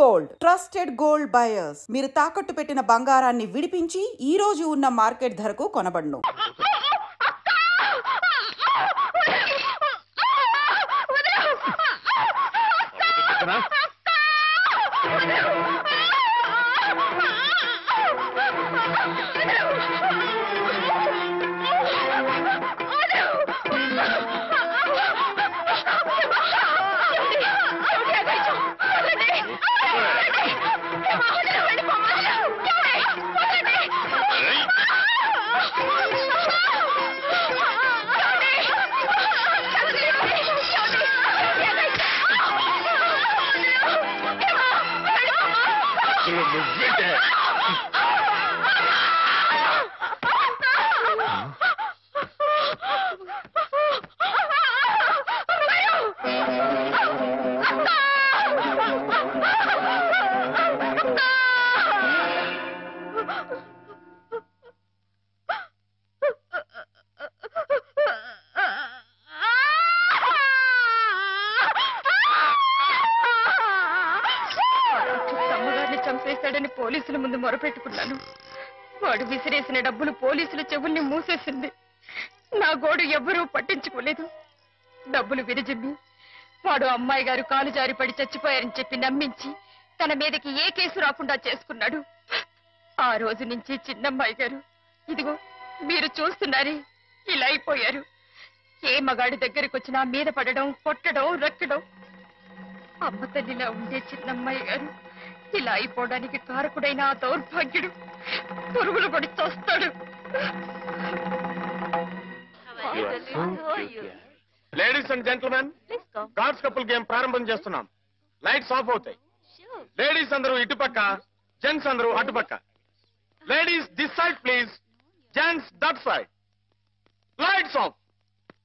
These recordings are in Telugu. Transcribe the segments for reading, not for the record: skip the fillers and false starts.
Gold trusted gold buyers. మీరు తాకట్టు పెట్టిన బంగారాన్ని విడిపించి ఈ రోజు ఉన్న మార్కెట్ ధరకు కొనబడును. చంపేశాడని పోలీసుల ముందు మొరపెట్టుకున్నాను. వాడు విసిరేసిన డబ్బులు పోలీసుల చెవుల్ని మూసేసింది. నా గోడు ఎవ్వరూ పట్టించుకోలేదు. డబ్బులు విరజిమ్మి వాడు అమ్మాయి గారు కాలు జారి పడి చచ్చిపోయారని చెప్పి నమ్మించి తన మీదకి ఏ కేసు రాకుండా చేసుకున్నాడు. ఆ రోజు నుంచి చిన్నమ్మాయి గారు ఇదిగో మీరు చూస్తున్నారే ఇలా అయిపోయారు. ఏ మగాడి దగ్గరికి వచ్చినా మీద పడడం, కొట్టడం, రక్కడం. అమ్మ తల్లిలా ఉండే చిన్నమ్మాయి గారు ఇలా అయిపోవడానికి కారకుడైన ఆ దౌర్భాగ్యుడు పురుగులు పడి చస్తాడు. Ladies and gentlemen, cards couple game ప్రారంభం చేస్తున్నాం. లైట్స్ ఆఫ్ అవుతాయి. లేడీస్ అందరూ ఇటుపక్క, జెంట్స్ అందరూ అటుపక్క. Ladies this side please, gents that side. Lights off.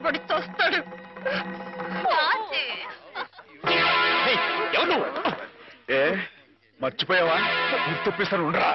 పడి చస్తాడు. ఎవరు మర్చిపోయావా? గుర్తుప్పిస్తాను ఉండరా.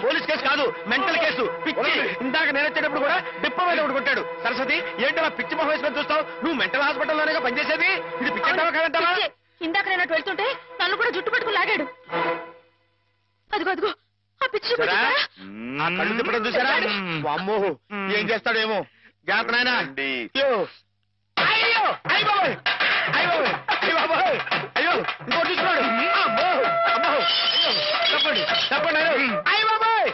పోలీస్ కేసు కాదు, మెంటల్ కేసు. ఇందాక నేను వచ్చేటప్పుడు కూడా డిప్ప మీద ఒకటి కొట్టాడు. సరస్వతి, ఏంటలా పిచ్చి మొహం వేసుకొని చూస్తావు? నువ్వు మెంటల్ హాస్పిటల్లోనే పనిచేసేది. ఇది పిచ్చి కాదంటావా? ఇందాక నేను అటు వెళ్తుంటే నన్ను కూడా జుట్టు పట్టుకుని లాగాడు. అదిగో అదిగో ఆ పిచ్చి కళ్ళు తిప్పడం చూసారా? అమ్మో, ఏం చేస్తాడేమో. జాగ్రత్త నాయనా. అయ్యో అయ్యో అయ్య బాబోయ్, అయ్య బాబోయ్, అయ్య బాబోయ్, అయ్యో ఇంకోటి చూస్తున్నాడు. అమ్మో అమ్మో, అయ్యో తప్పండి తప్పండి. అయ్య బాబోయ్,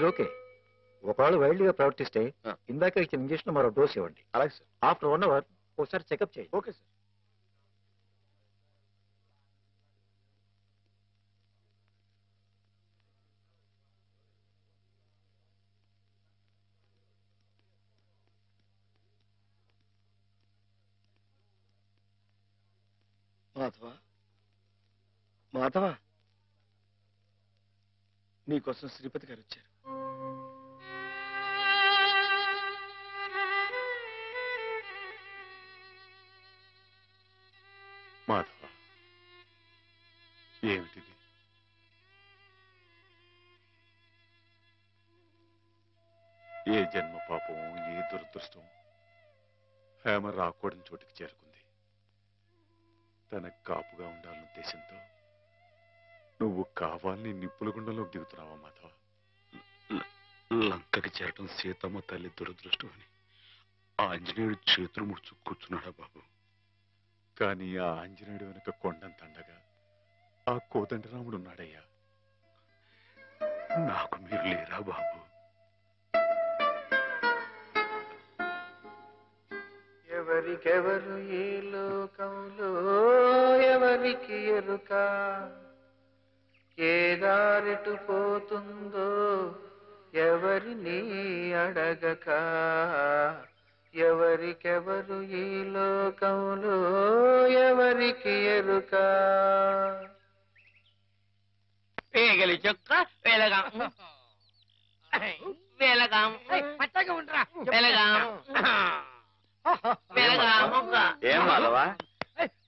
ఓకే. ఒకవేళ వైల్డ్ గా ప్రవర్తిస్తే ఇందాక ఇచ్చిన ఇంజక్షన్ మరో డోస్ ఇవ్వండి. అలాగే సార్. ఆఫ్టర్ 1 అవర్ ఒకసారి చెకప్ చేయండి. Okay sir. మాధవ మాధవ నీకోసం శ్రీపతి గారు వచ్చారు. మాధవ, ఏమిటిది? ఏ జన్మ పాపం, ఏ దురదృష్టం హేమ రాకూడని చోటికి చేరుకుంది. తనకు కాపుగా ఉండాలన్న ఉద్దేశంతో నువ్వు కావాలని నిప్పుల గుండంలోకి దిగుతున్నావా మాధవ? లంకకి చేరటం సీతమ్మ తల్లి దురదృష్టం అని ఆంజనేయుడు చేతులు ముడుచు కూర్చున్నాడా బాబు? కానీ ఆ ఆంజనేయుడు వెనుక కొండంత అండగా ఆ కోదండరాముడు ఉన్నాడయ్యా. నాకు మీరు లేరా బాబు? ఎవరికెవరు ఈ లోకంలో ఎవరికి ఎరుక, ఏ దారిటు పోతుందో ఎవరిని అడగక, ఎవరికెవరు ఈ లోకంలో ఎవరికి ఎరుక. పేగలి చొక్క వెలగాం వెలగాం పచ్చగా ఉండరా వెలగాం వెలగాం ఏం మాధవా?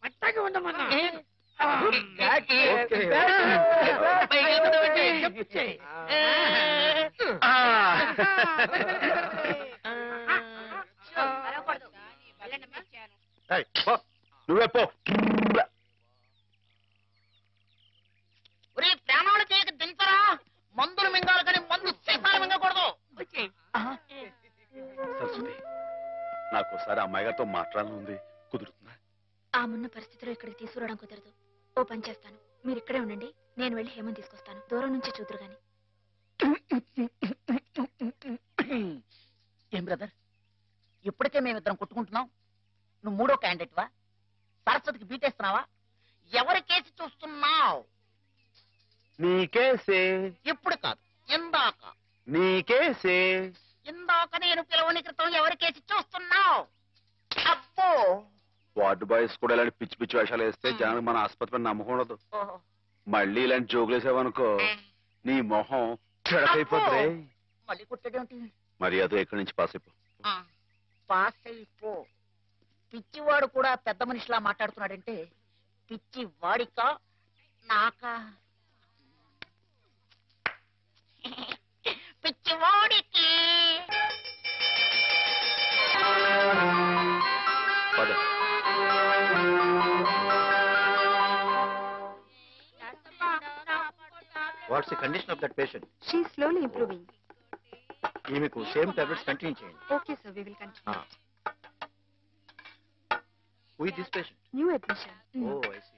పచ్చగా ఉండమన్నా నువ్వే పో. ప్రాణాలు చేయక దించరా, మందులు మింగాలి కానీ మందు సీసాలు మింగకూడదు. సరస్వతి, నాకు ఒకసారి అమ్మాయి గారితో మాట్లాడాలని ఉంది, కుదురుతుందా? ఆ మున్న పరిస్థితిలో ఇక్కడికి తీసుకురావడం కుదరదు. ఓ పని చేస్తాను, మీరు ఇక్కడే ఉండండి, నేను వెళ్ళి హేమని తీసుకొస్తాను. దూరం నుంచి చూద్దరు గాని. ఏం బ్రదర్, ఇప్పటికే మేమిద్దరం కొట్టుకుంటున్నాం, నువ్వు మూడో క్యాండిడేట్ వా? సరస్వతికి బీటేస్తున్నావా? ఎవరి కేసు చూస్తున్నావు? నీకేసే. ఇప్పుడు కాదు, ఇందాక. నీకేసే. ఇందాక నేను పిలవని క్రితం ఎవరి కేసు చూస్తున్నావు? అబ్బో, వార్డు బాయ్స్ కూడా ఇలాంటి పిచ్చి పిచ్చి వేషాలు వేస్తే జనానికి మన ఆసుపత్రి నమ్మకం ఉండదు. మళ్ళీ ఇలాంటి జోకులు వేసావనుకో నీ మొహం చెడకైపోతుంది. మళ్ళీ కుట్టడేంటి? మర్యాద ఇక్కడి నుంచి పాస్ అయిపో. పాస్ అయిపో. పిచ్చివాడు కూడా పెద్ద మనిషిలా మాట్లాడుతున్నాడంటే పిచ్చి వాడికా నాకా? పిచ్చివాడికి. పద. What's the condition of that patient? She slowly improving. ఈమెకు సేమ్ టాబ్లెట్స్ కంటిన్యూ చేయండి. Okay sir, we will continue. Who is this patient? New admission. Oh, I see.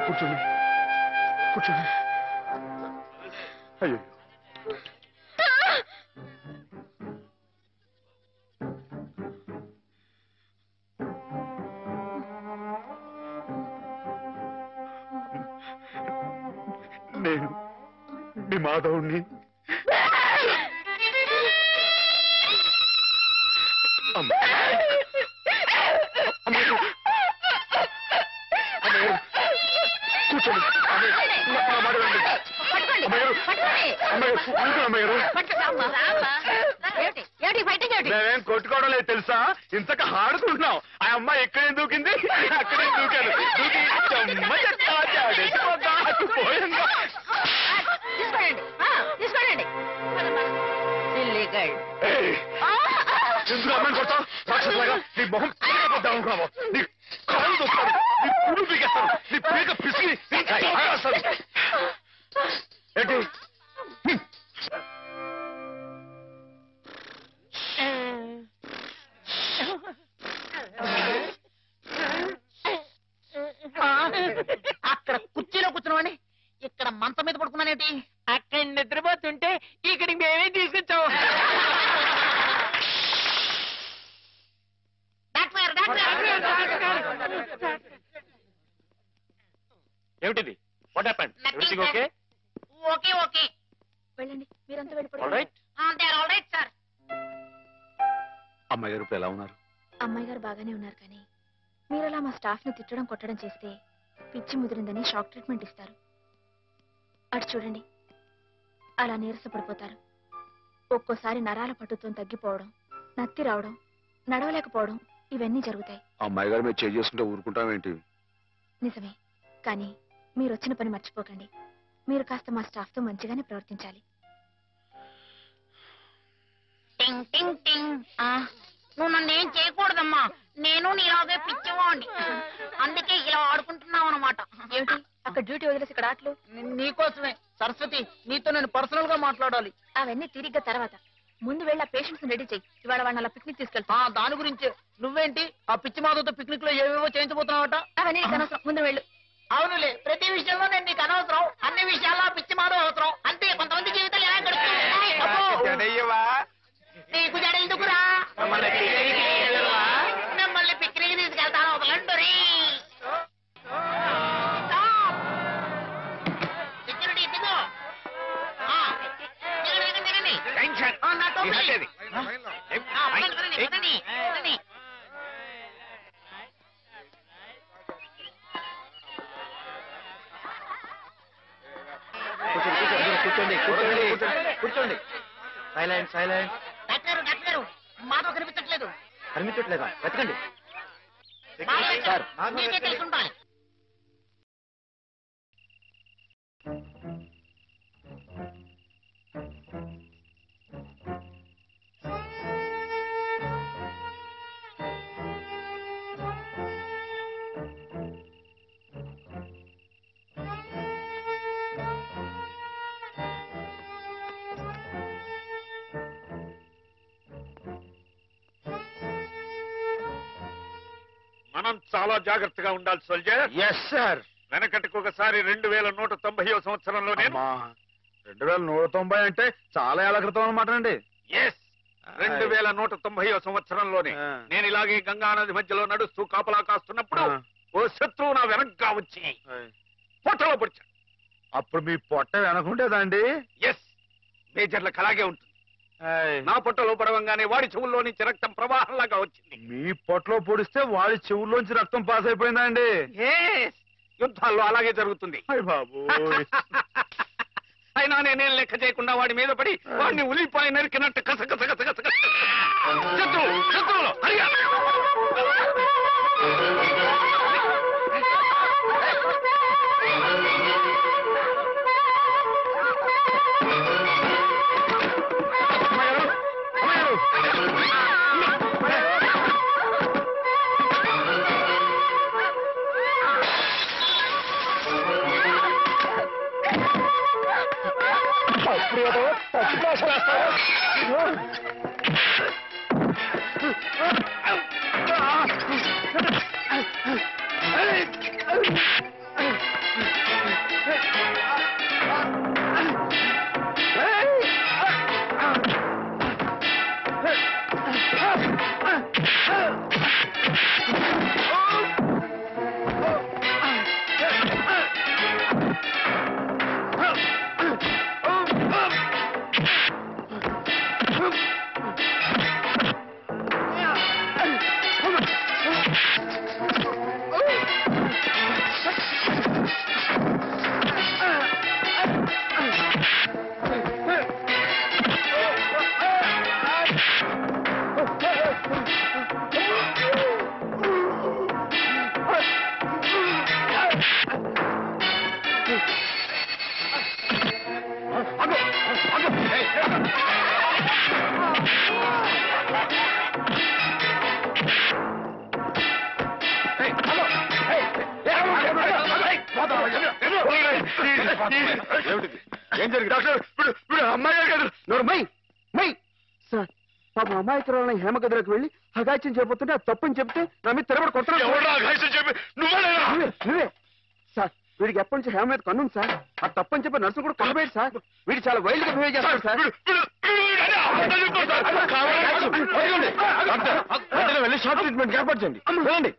కూర్చోండి, కూర్చోండి. అయ్యో, నేను మీ మాధవుణ్ణి. కూర్చోండి. మేమేం కొట్టుకోవడం లేదు తెలుసా, ఇంతక ఆడుకుంటున్నాం. ఆ అమ్మాయి ఎక్కడేం దూకింది, అక్కడే దూకాను. దూకి ఎందుకు అమ్మాయిని కొడతావు? రాక్షసులాగా నీ మొహం పీకపోద్దాం రావు. నీ కాళ్ళు దొస్తాను, నీ పుడు పీకేస్తాను, నీ పీక పిసికి ఏంటి? అక్కడ కుర్చీలో కూర్చున్నామని ఇక్కడ మంచం మీద పడుకున్నానేటి? అక్కడ నిద్రపోతుంటే ఇక్కడికి మేమే తీసుకొచ్చావు. ఏమిటిది? What happened? Everything okay? Okay okay. వెళ్ళండి, మీరంతా వెళ్ళిపోండి. ఆల్రైట్. Alright sir. అమ్మాయి గారు ఇప్పుడు ఎలా ఉన్నారు? అమ్మాయి గారు బాగానే ఉన్నారు, కానీ మీరు అలా మా స్టాఫ్ ని తిట్టడం కొట్టడం చేస్తే పిచ్చి ముదిరిందని షాక్ ట్రీట్మెంట్ ఇస్తారు. అటు చూడండి, అలా నీరసపడిపోతారు. ఒక్కోసారి నరాల పట్టుతో తగ్గిపోవడం, నత్తి రావడం, నడవలేకపోవడం ఇవన్నీ జరుగుతాయి. అమ్మాయి గారు మీరు చేసుకుంటే ఊరుకుంటామేంటి? నిజమే, కానీ మీరు వచ్చిన పని మర్చిపోకండి. మీరు కాస్త మా స్టాఫ్ తో మంచిగానే ప్రవర్తించాలి. టింగ్ టింగ్ టింగ్. నువ్వు నన్ను ఏం చేయకూడదమ్మా, నేను నీలాగే పిచ్చివాడిని. అందుకే ఇలా ఆడుకుంటున్నావు అనమాట. ఏమిటి అక్కడ డ్యూటీ వదిలేసి ఇక్కడ ఆటలు? నీకోసమే సరస్వతి, నీతో నేను పర్సనల్ గా మాట్లాడాలి. అవన్నీ తిరిగ్గా తర్వాత. ముందు వెళ్ళి ఆ పేషెంట్స్ రెడీ చెయ్యి. ఇవాళ వాళ్ళని అలా పిక్నిక్ తీసుకెళ్తా. దాని గురించే. నువ్వేంటి ఆ పిచ్చి మాధవతో పిక్నిక్ లో ఏవేవో చేయించబోతున్నావట? అవన్నీ నీకు అనవసరం, ముందు వెళ్ళు. అవునులే, ప్రతి విషయంలో నేను నీకు అనవసరం, అన్ని విషయాల్లో పిచ్చి మాధవ అవసరం. అంతే, కొంతమంది జీవితాలు ఎలా గడుపుతాయి. నీకు జడ ఎందుకురా? మిమ్మల్ని పిక్నిక్ తీసుకెళ్తాను, వదలండి. సెక్యూరిటీ దిగు. నాతో కూర్చోండి కూర్చోండి. Silent silent. డాక్టర్ గారు, మాధవ్ కనిపించట్లేదు. కనిపించట్లేదా? వెతకండి సార్, మీకే తెలుసుంటాయి. మనం చాలా జాగ్రత్తగా ఉండాలి సోల్జర్. Yes sir. వెనకటికి ఒకసారి 2190వ సంవత్సరంలో నేను 2190 అంటే చాలా ఏళ్ల క్రితం అనమాట అండి. 2190వ సంవత్సరంలోనే నేను ఇలాగే గంగా నది మధ్యలో నడుస్తూ కాపలా కాస్తున్నప్పుడు ఓ శత్రువు నా వెనక్గా వచ్చి పొట్టలో పొడిచాడు. అప్పుడు మీ పొట్ట వెనకుండేదండి? ఎస్, మేజర్లకు అలాగే ఉంటుంది. నా పొట్టలో పడవంగానే వాడి చెవుల్లో నుంచి రక్తం ప్రవాహంలాగా వచ్చింది. మీ పొట్టలో పొడిస్తే వాడి చెవుల్లోంచి రక్తం పాస్ అయిపోయిందా అండి? యుద్ధాల్లో అలాగే జరుగుతుంది. బాబు అయినా నేనేం లెక్క చేయకుండా వాడి మీద పడి వాడిని ఉల్లిపాయ నరికినట్టు కసకస శత్రువులు అడిగా. ఏమిటిది? ఏం జరిగింది డాక్టర్? వీడు అమ్మాయి గారు కాదు. నోరు మై మై సార్ పాపం అమాయకురాలని హేమ గదిలోకి వెళ్ళి అగాచ్యం చేయబోతుంటే అది తప్పని చెప్తే నా మీద తిరగబడి కొడుతున్నాడు. నువ్వే సార్. వీడికి ఎప్పటి నుంచి హేమ మీద కన్నుంది సార్. ఆ తప్పని చెప్పి నర్సు కూడా కొనబోయేది సార్. వీడు చాలా వైల్డ్ గా బిహేవ్ చేస్తాడు సార్. వెళ్ళి షార్ట్ ట్రీట్మెంట్ ఏర్పాటు చేయండి. చూడండి.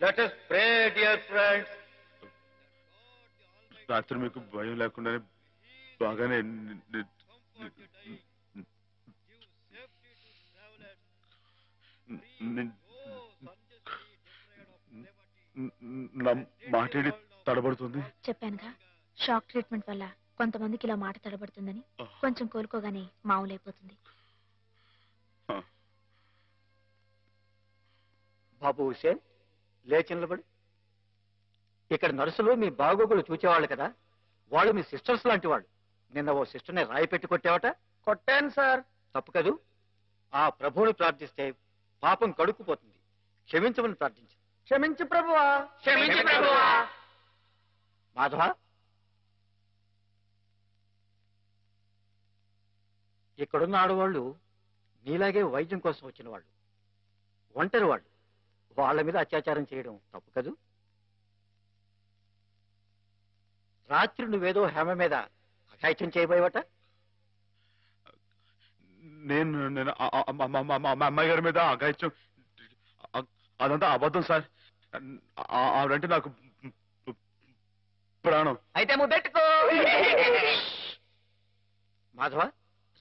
Let us pray, dear friends. రాత్రి మీకు భయం లేకుండానే బాగానే మాటేడి తడబడుతుంది. చెప్పానుగా షాక్ ట్రీట్మెంట్ వల్ల కొంతమందికి ఇలా మాట తడబడుతుందని. కొంచెం కోలుకోగానే మామూలైపోతుంది. బాబు హుసేన్ లేచి నిలబడు. ఇక్కడ నర్సులు మీ బాగోగులు చూచేవాళ్ళు కదా, వాళ్ళు మీ సిస్టర్స్ లాంటి వాళ్ళు. నిన్న ఓ సిస్టర్ని రాయి పెట్టి కొట్టావట. కొట్టాను సార్. తప్పు కదూ. ఆ ప్రభువుని ప్రార్థిస్తే పాపం కడుక్కుపోతుంది. క్షమించమని ప్రార్థించు. క్షమించు ప్రభువా. క్షమించు ప్రభువా. మాధవ, ఇక్కడున్న ఆడవాళ్ళు నీలాగే వైద్యం కోసం వచ్చిన వాళ్ళు, ఒంటరి వాళ్ళు. వాళ్ళ మీద అత్యాచారం చేయడం తప్పు కదూ. రాత్రి నువ్వేదో హేమ మీద అఘాయిత్యం చేయబోయేవట. నేను అమ్మాయి గారి మీద అఘాయిత్యం అదంతా అబద్ధం సార్. ఆవిడంటే నాకు ప్రాణం. అయితే ముద్దెట్టుకో. మాధవ,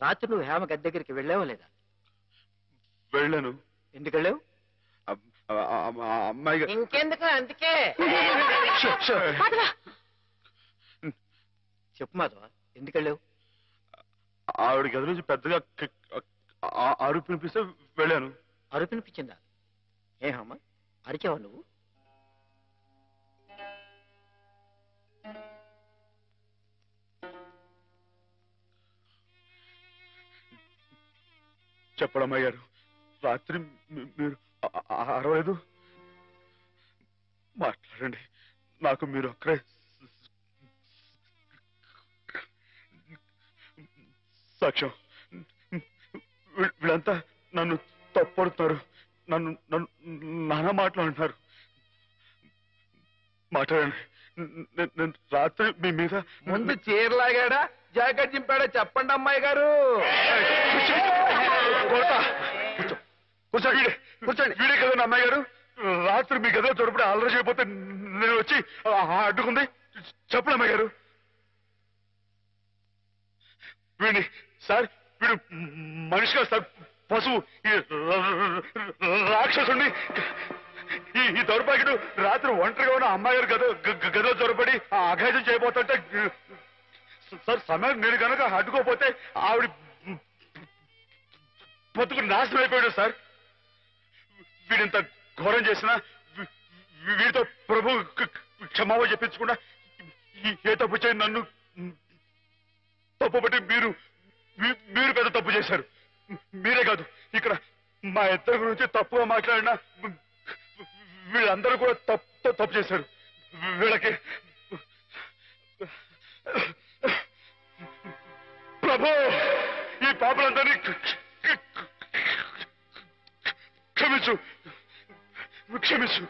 రాత్రి నువ్వు హేమ గది దగ్గరికి వెళ్ళావా లేదా? వెళ్ళాను. ఎందుకు వెళ్ళావు? అమ్మాయి ఇంకెందుకు, అందుకే. చెప్పు మాధవ, ఎందుకు వెళ్ళావు? ఆవిడ గది నుంచి పెద్దగా అరుపు వినిపిస్తే వెళ్ళాను. అరుపు వినిపించిందా? ఏహమ్మ, అరిచావా నువ్వు? చెప్పడమ్మాయి గారు, రాత్రి మీరు అరవలేదు. మాట్లాడండి. నాకు మీరు అక్కడే సాక్ష్యం. వీళ్ళంతా నన్ను తప్పడుతున్నారు. నన్ను నానా మాట్లాడుతున్నారు. మాట్లాడండి. నేను రాత్రి మీ మీద ముందు చీరలాగాడా జాకెట్ చింపాడా చెప్పండి అమ్మాయి గారు. కూర్చోండి. కూర్చోండి. వీడే కదండి అమ్మాయి గారు. రాత్రి మీ గదిలో చొరపడి అల్లరి చేయకపోతే నేను వచ్చి అడ్డుకుంది. చెప్పండి అమ్మాయి గారు. వీడిని సార్, వీడు మనిషి కాదు సార్, పశువు. రాక్షసుడిని. ఈ దౌర్భాగ్యుడు రాత్రి ఒంటరిగా ఉన్న అమ్మాయి గారు గదిలో చొరపడి అఘాయిత్యం చేయబోతుంటే సార్ సమయం నేను కనుక అడ్డుకోపోతే ఆవిడ బతుకు నాశనం అయిపోయాడు సార్. వీడింత ఘోరం చేసినా వీడితో ప్రభు క్షమాపణ చెప్పించకుండా ఏ తప్పు చేయని నన్ను తప్పుబట్టి మీరు పెద్ద తప్పు చేశారు. మీరే కాదు, ఇక్కడ మా ఇద్దరి గురించి తప్పుగా మాట్లాడినా వీళ్ళందరూ కూడా తప్పు చేశారు. వీళ్ళకి ప్రభు ఈ పాపలందరినీ క్షమించు క్షమించు.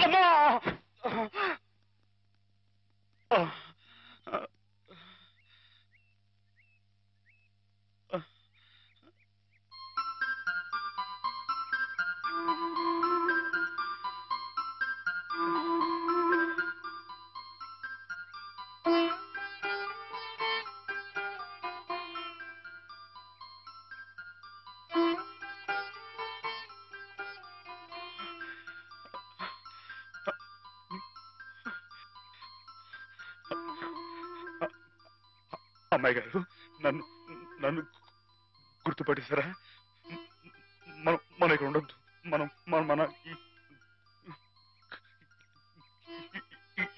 అమ్మా అమ్మాయి గారు నన్ను గుర్తుపట్టేశారా? మనం ఇక్కడ ఉండొద్దు. మన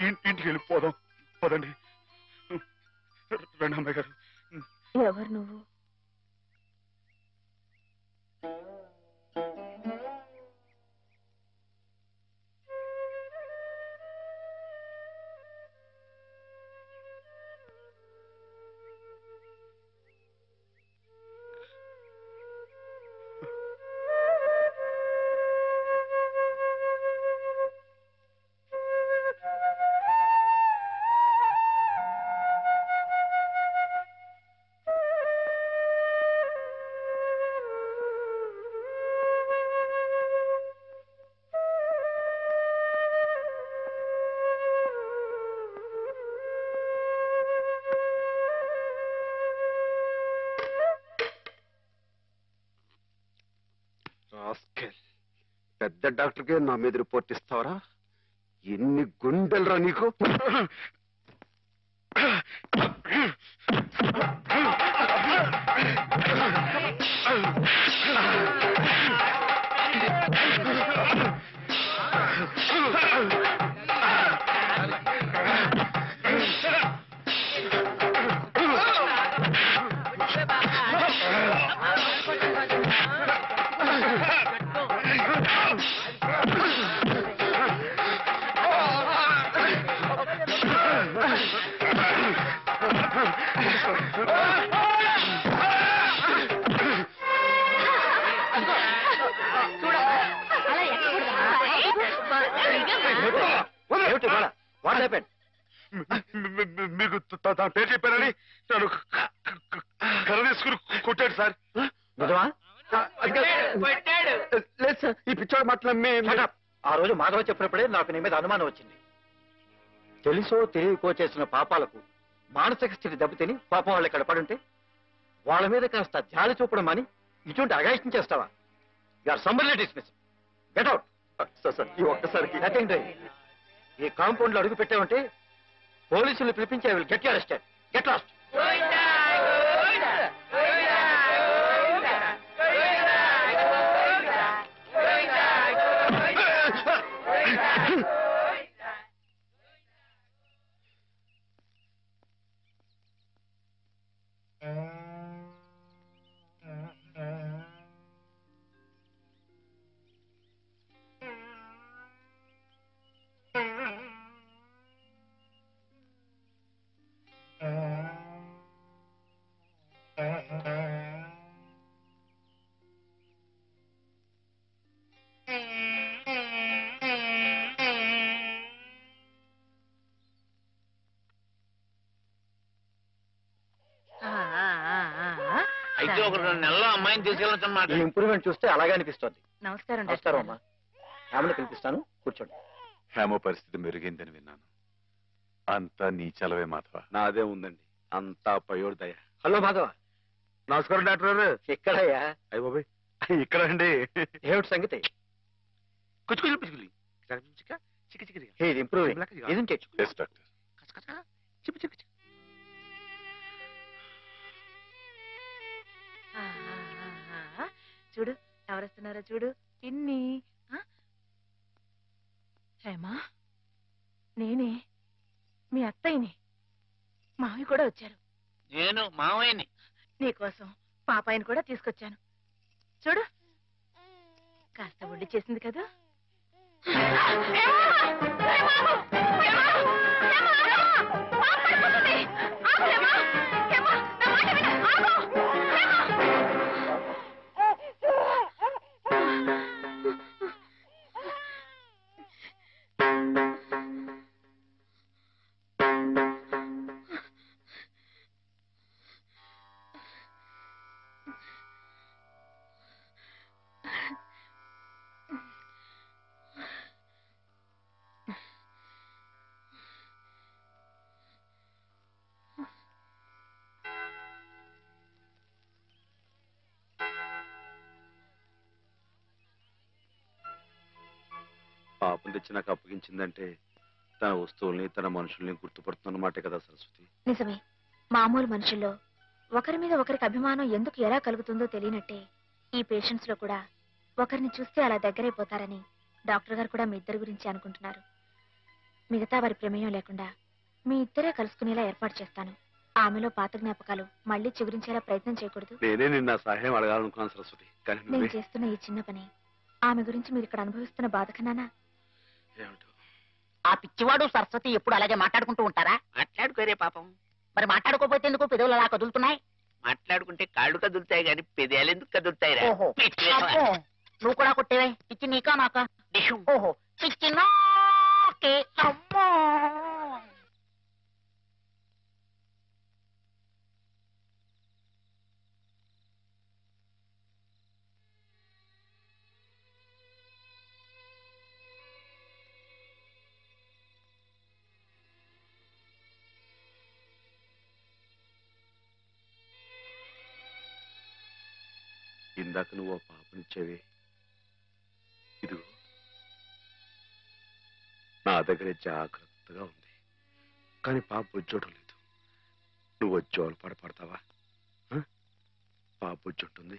ఇంటికి వెళ్ళిపోదాం. పదండి. రండి అమ్మాయి గారు. ఎవరు నువ్వు? పెద్ద డాక్టర్కే నా మీద రిపోర్ట్ ఇస్తావరా? ఎన్ని గుండెలరా నీకు? మీకు తన పేరు చెప్పారని నన్ను కర్ర తీసుకుని కొట్టాడు సార్. లేదు సార్, ఈ పిచ్చోడు మాటలు ఆ రోజు మాధవ చెప్పినప్పుడే నాకు నీ మీద అనుమానం వచ్చింది. తెలుసో తెలియకో చేసిన పాపాలకు మానసిక స్థితి దెబ్బతిని పాపం వాళ్ళు ఇక్కడ పడుంటే వాళ్ళ మీద కాస్త జాలి చూపడం అని ఇటువంటి అగాయిష్టం చేస్తావా? You're summarily dismiss. Get out. Sir ఈ ఒక్కసారికి నథింగ్ డూయింగ్. ఈ కాంపౌండ్ లో అడుగు పెట్టామంటే పోలీసులు పిలిపించి I will get you arrested. Get lost. అయితే ఒక 2 నెలల్లో అమ్మాయిని తీసుకెళ్ళొచ్చన్నమాట. ఈ ఇంప్రూవ్మెంట్ చూస్తే అలాగే అనిపిస్తుంది. నమస్కారం. నమస్కారం అమ్మా. ఆమెను పిలిపిస్తాను, కూర్చోండి. హేమ పరిస్థితి మెరుగైందని విన్నాను. అంతా నీ చలవే మాధవ. నాదే ఉందండి, అంతా పయోడు దయ. హలో మాధవ. నమస్కారం డాక్టర్ గారు. ఎక్కడయ్యా? అయ్య బాబాయ్, ఇక్కడ అండి. ఏమిటి సంగతి? కుచ్చుకులు పిచ్చుకులు చిక్క చిక్క hey improve isn't it? Yes doctor. చెప్పు చెప్పు చూడు ఎవరొస్తున్నారో చూడు. పిన్ని. హేమా, నేనే మీ అత్తయ్యని. మావి కూడా వచ్చారు. నేను మావయ్యని. నీకోసం పాపాయిని కూడా తీసుకొచ్చాను. చూడు, కాస్త ఒడ్డు చేసింది కదా. పాపం తెచ్చి నాకు అప్పగించిందంటే తన వస్తువుల్ని తన మనుషుల్ని గుర్తుపడుతున్నమాటే కదా సరస్వతి. నిజమే. మామూలు మనుషుల్లో ఒకరి మీద ఒకరికి అభిమానం ఎందుకు ఎలా కలుగుతుందో తెలియనట్టే ఈ పేషెంట్స్ లో కూడా ఒకరిని చూస్తే అలా దగ్గరైపోతారని డాక్టర్ గారు కూడా మీ ఇద్దరి గురించి అనుకుంటున్నారు. మిగతా వారి ప్రమేయం లేకుండా మీ ఇద్దరే కలుసుకునేలా ఏర్పాటు చేస్తాను. ఆమెలో పాత జ్ఞాపకాలు మళ్ళీ చిగురించేలా ప్రయత్నం చేయకూడదు. నేనే నిన్న సహాయం అడగాలనుకున్నాను సరస్వతి, కానీ నేను చేస్తున్న ఈ చిన్న పని ఆమె గురించి మీరు ఇక్కడ అనుభవిస్తున్న బాధ కన్నానా? ఆ పిచ్చివాడు సరస్వతి ఎప్పుడు అలాగే మాట్లాడుకుంటూ ఉంటారా? మాట్లాడుకోరే పాపం. మరి మాట్లాడుకోపోతే ఎందుకు పెదవులు అలా కదులుతున్నాయి? మాట్లాడుకుంటే కాళ్ళు కదులుతాయి గాని పెదాలు ఎందుకు కదులుతాయిరా? ఓహో, అబ్బో, నువ్వు కూడా కొట్టేవే. పిచ్చి నీకా నాకా? ఓహో, పిచ్చి నాకే. అమ్మో, ఇందాక నువ్వు ఆ పాపనిచ్చేవే, ఇదిగో నా దగ్గరే జాగ్రత్తగా ఉంది. కానీ పాప వచ్చోటం లేదు. నువ్వు వచ్చి పడతావా? పాప వచ్చి ఉంటుంది.